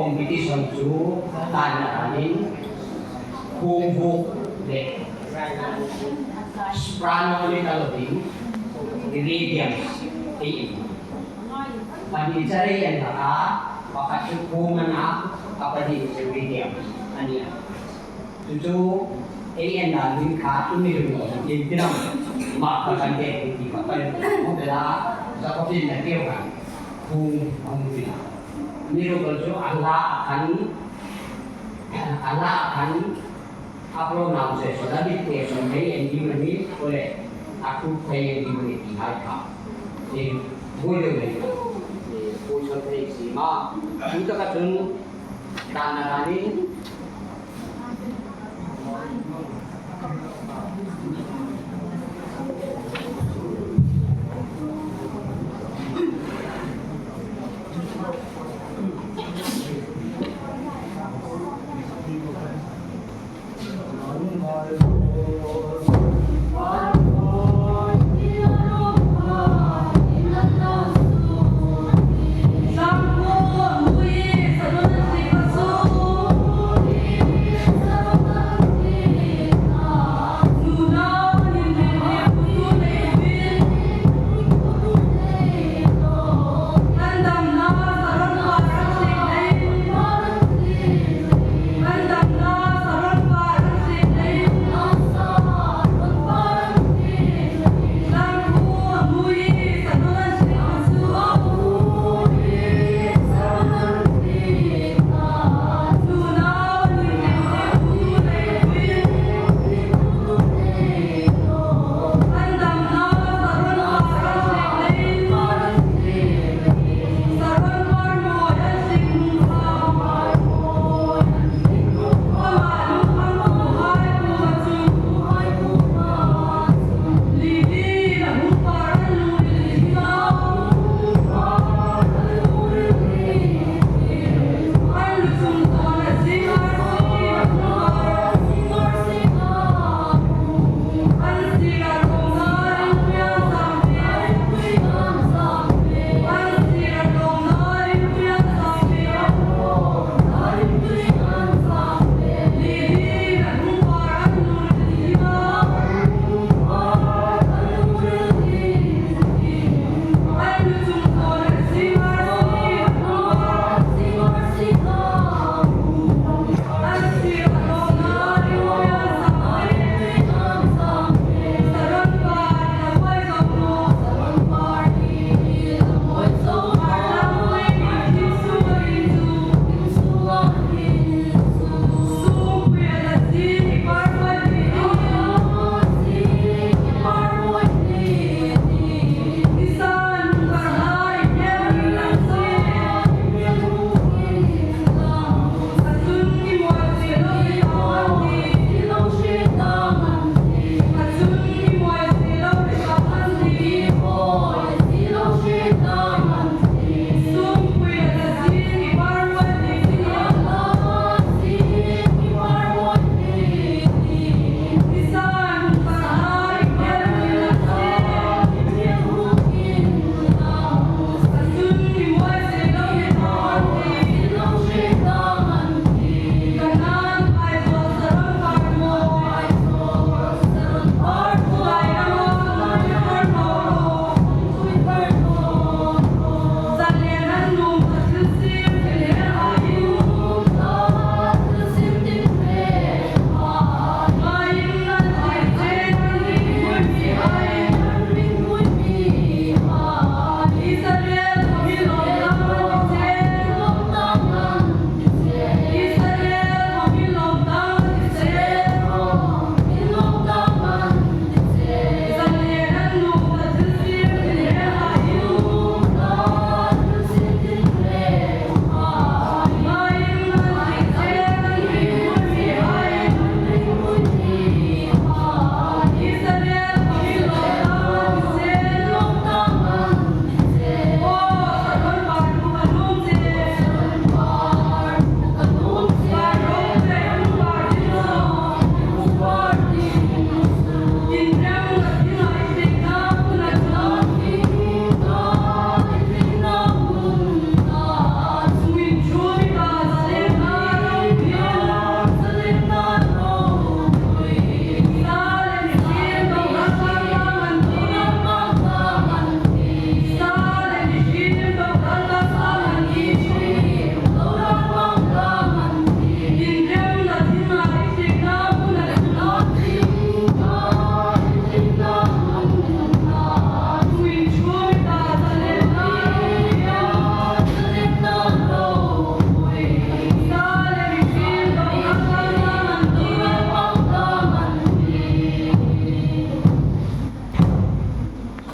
competition chu tananin hung le soprano le talodin iridium ti Pag-isari yan ka, pakasukungan na kapatid sa iridium aniya Tutu yan na din ka tumirin mo yung tinang makakagay hindi ka pa mo dala sa kapatid na tiyawan kung sila Niro kalau Allah akan upload nama saya sudah ditekan yang dimana oleh aku yang dimana di hal ini boleh boleh boleh terisi ma kita kan tanah ini